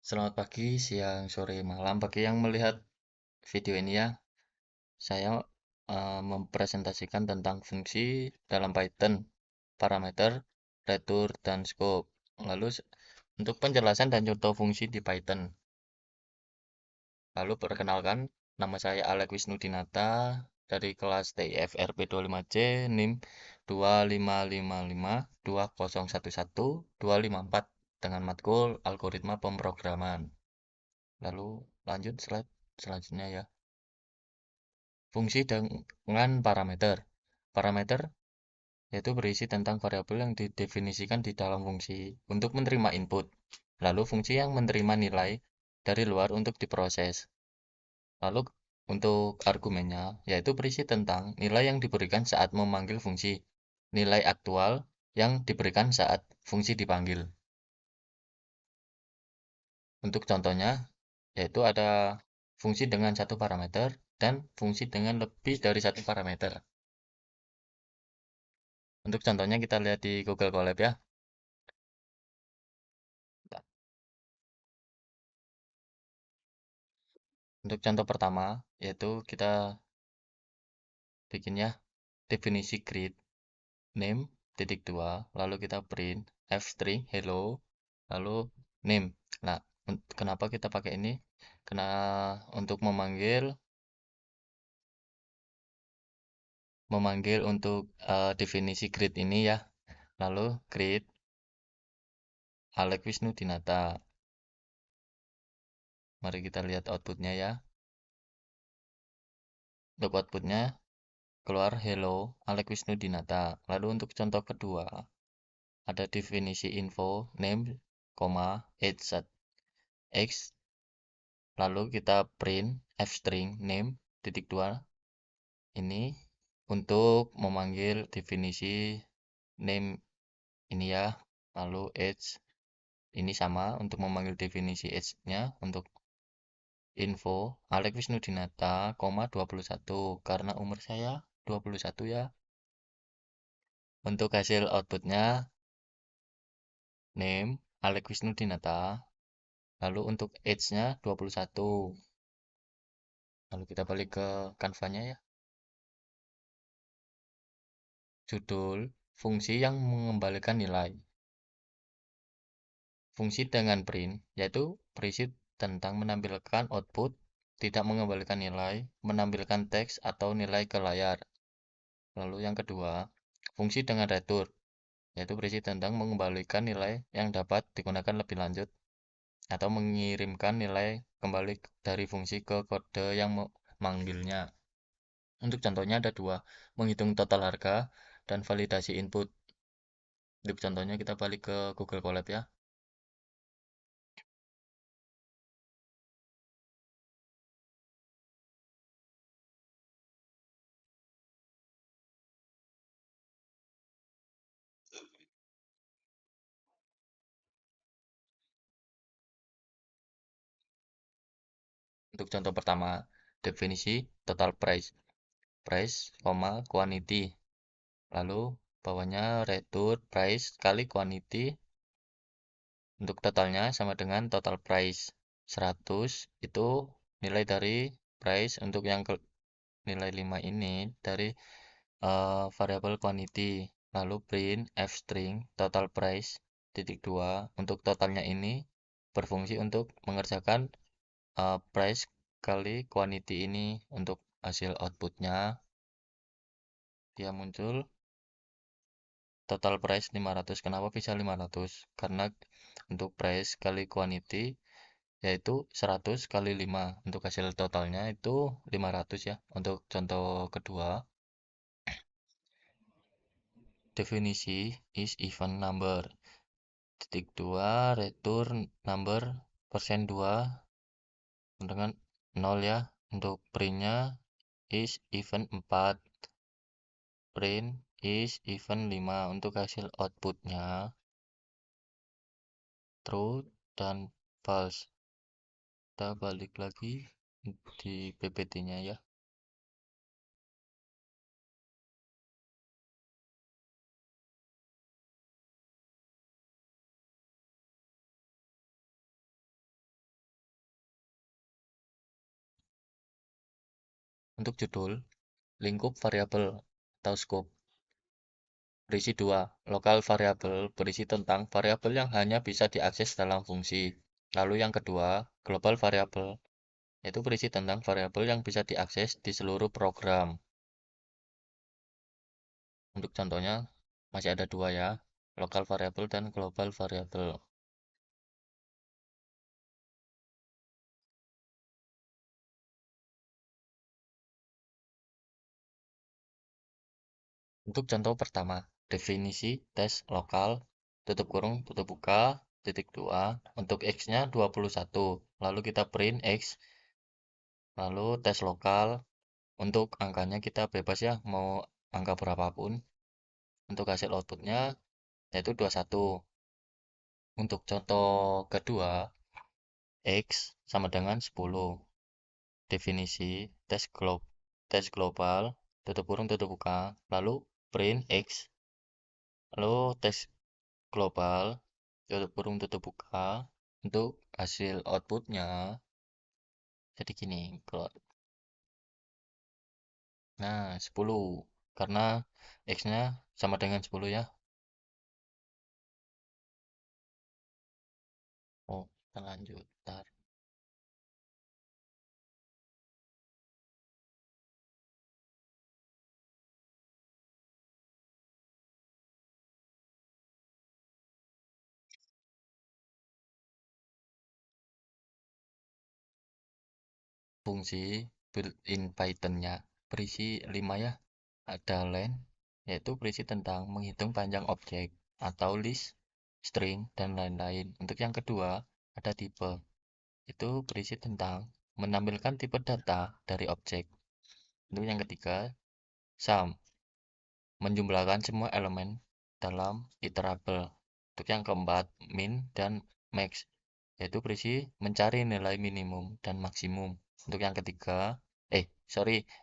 Selamat pagi, siang, sore, malam. Bagi yang melihat video ini ya, saya mempresentasikan tentang fungsi dalam Python, parameter, retur, dan scope. Lalu untuk penjelasan dan contoh fungsi di Python. Lalu perkenalkan, nama saya Alex Wisnudinata dari kelas TIF RP25C, NIM 25552011254 dengan matkul algoritma pemrograman. Lalu lanjut slide selanjutnya ya. Fungsi dengan parameter. Parameter yaitu berisi tentang variabel yang didefinisikan di dalam fungsi untuk menerima input. Lalu fungsi yang menerima nilai dari luar untuk diproses. Lalu untuk argumennya yaitu berisi tentang nilai yang diberikan saat memanggil fungsi, nilai aktual yang diberikan saat fungsi dipanggil. Untuk contohnya yaitu ada fungsi dengan satu parameter dan fungsi dengan lebih dari satu parameter. Untuk contohnya kita lihat di Google Colab ya. Untuk contoh pertama, yaitu kita bikinnya definisi greet name titik dua, lalu kita print f string hello, lalu name. Nah, kenapa kita pakai ini? Karena untuk memanggil untuk definisi greet ini ya. Lalu greet Alex Wisnudinata. Mari kita lihat outputnya ya. Untuk outputnya keluar hello Alex Wisnudinata. Lalu untuk contoh kedua, ada definisi info name, age set x, lalu kita print f string name titik dua ini untuk memanggil definisi name ini ya. Lalu age ini sama untuk memanggil definisi age-nya untuk info Alex Wisnudinata, 21 karena umur saya 21 ya. Untuk hasil outputnya name Alex Wisnudinata, lalu untuk age-nya 21. Lalu kita balik ke Canva-nya ya. Judul, fungsi yang mengembalikan nilai. Fungsi dengan print, yaitu berisi tentang menampilkan output, tidak mengembalikan nilai, menampilkan teks atau nilai ke layar. Lalu yang kedua, fungsi dengan retur, yaitu berisi tentang mengembalikan nilai yang dapat digunakan lebih lanjut atau mengirimkan nilai kembali dari fungsi ke kode yang memanggilnya. Untuk contohnya ada dua, menghitung total harga dan validasi input. Untuk contohnya kita balik ke Google Colab ya. Untuk contoh pertama, definisi total price. Price, quantity. Lalu bawahnya retur price kali quantity. Untuk totalnya sama dengan total price. 100 itu nilai dari price. Untuk yang nilai 5 ini dari variabel quantity. Lalu print f string total price titik 2. Untuk totalnya ini berfungsi untuk mengerjakan price kali quantity ini. Untuk hasil outputnya dia muncul total price 500. Kenapa bisa 500? Karena untuk price kali quantity yaitu 100 kali 5. Untuk hasil totalnya itu 500 ya. Untuk contoh kedua, definisi is even number. Titik 2 return number persen 2 dengan 0 ya. Untuk printnya is even 4, print is even 5. Untuk hasil outputnya true dan false. Kita balik lagi di PPT-nya ya. Untuk judul, lingkup variabel atau scope. Berisi dua, lokal variabel berisi tentang variabel yang hanya bisa diakses dalam fungsi. Lalu yang kedua, global variabel, yaitu berisi tentang variabel yang bisa diakses di seluruh program. Untuk contohnya, masih ada dua ya, lokal variabel dan global variabel. Untuk contoh pertama, definisi tes lokal, tutup kurung, tutup buka, titik 2, untuk X-nya 21, lalu kita print X, lalu tes lokal, untuk angkanya kita bebas ya, mau angka berapapun, untuk hasil outputnya yaitu 21. Untuk contoh kedua, X sama dengan 10, definisi tes global, tutup kurung, tutup buka, lalu print X, lalu tes global, tutup kurung, tutup buka, untuk hasil outputnya jadi gini. Nah, 10 karena X-nya sama dengan 10 ya. Oh, kita lanjut. Ntar. Fungsi built-in Python-nya berisi 5 ya. Ada len, yaitu berisi tentang menghitung panjang objek atau list, string, dan lain-lain. Untuk yang kedua, ada tipe. Itu berisi tentang menampilkan tipe data dari objek. Untuk yang ketiga, sum, menjumlahkan semua elemen dalam iterable. Untuk yang keempat, min dan max, yaitu berisi mencari nilai minimum dan maksimum. Untuk yang ketiga,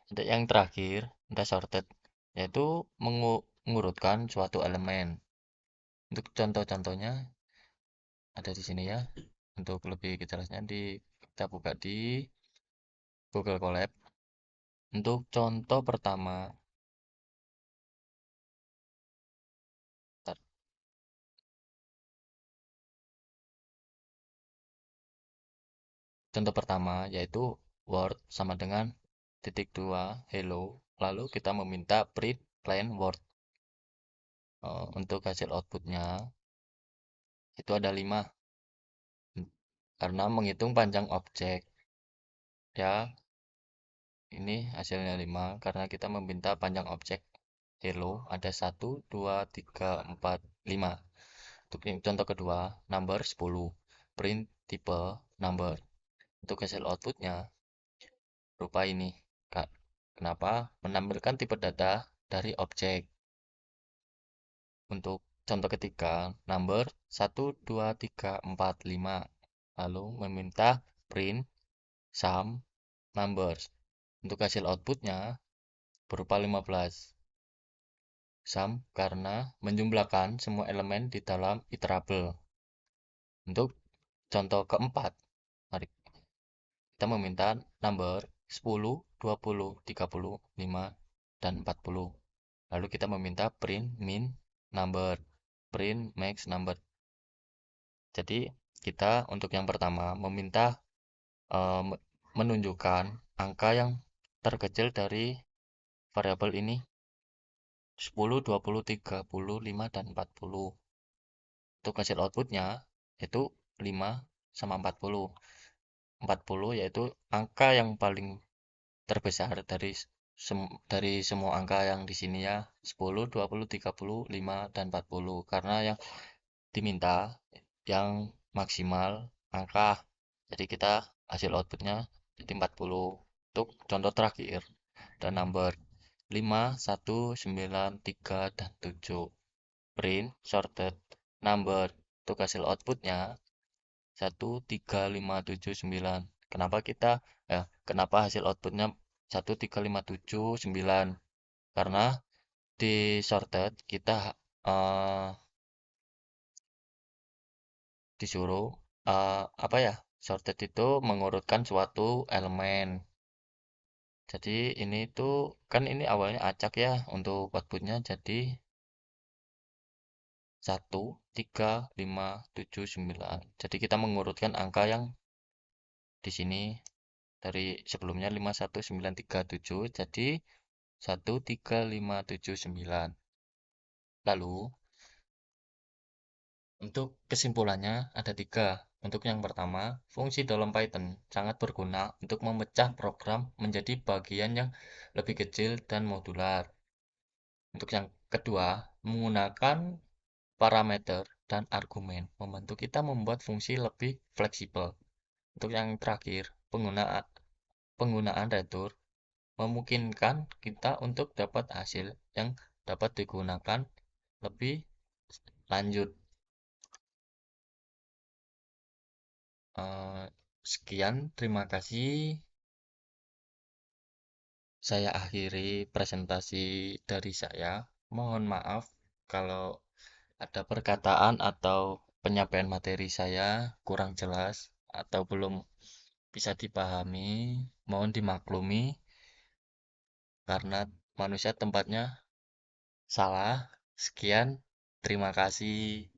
untuk yang terakhir, ada sorted, yaitu mengurutkan suatu elemen. Untuk contoh-contohnya ada di sini ya. Untuk lebih jelasnya kita buka di Google Colab. Untuk contoh pertama, yaitu Word sama dengan titik 2 hello, lalu kita meminta print plain Word. Untuk hasil outputnya itu ada 5 karena menghitung panjang objek ya. Ini hasilnya 5 karena kita meminta panjang objek hello ada 1 2 3 4 5. Untuk yang contoh kedua, number 10, print tipe number. Untuk hasil outputnya berupa ini, Kak. Kenapa? Menampilkan tipe data dari objek. Untuk contoh ketiga, number 1 2 3 4 5. Lalu meminta print sum numbers. Untuk hasil outputnya berupa 15. Sum karena menjumlahkan semua elemen di dalam iterable. Untuk contoh keempat, mari kita meminta number 10, 20, 30, 5, dan 40. Lalu kita meminta print min number, print max number. Jadi kita untuk yang pertama meminta menunjukkan angka yang terkecil dari variabel ini 10, 20, 30, 5, dan 40. Untuk hasil outputnya itu 5 sama 40. 40 yaitu angka yang paling terbesar dari semua angka yang di sini ya. 10, 20, 30, 5, dan 40. Karena yang diminta yang maksimal angka. Jadi kita hasil outputnya jadi 40. Untuk contoh terakhir, dan number 5, 1, 9, 3, dan 7. Print sorted number. Untuk hasil outputnya 1, 3, 5, 7, 9. Kenapa hasil outputnya 1, 3, 5, 7, 9? Karena di sorted kita eh, disuruh sorted itu mengurutkan suatu elemen. Jadi ini tuh kan ini awalnya acak ya untuk outputnya jadi 1, 3, 5, 7, 9. Jadi kita mengurutkan angka yang di sini dari sebelumnya 5, 1, 9, 3, 7 jadi 1, 3, 5, 7, 9. Lalu untuk kesimpulannya ada tiga. Untuk yang pertama, fungsi dalam Python sangat berguna untuk memecah program menjadi bagian yang lebih kecil dan modular. Untuk yang kedua, menggunakan parameter dan argumen membantu kita membuat fungsi lebih fleksibel. Untuk yang terakhir, penggunaan retur memungkinkan kita untuk dapat hasil yang dapat digunakan lebih lanjut. Eh, Sekian, terima kasih. Saya akhiri presentasi dari saya. Mohon maaf kalau ada perkataan atau penyampaian materi saya kurang jelas atau belum bisa dipahami. Mohon dimaklumi karena manusia tempatnya salah. Sekian, terima kasih.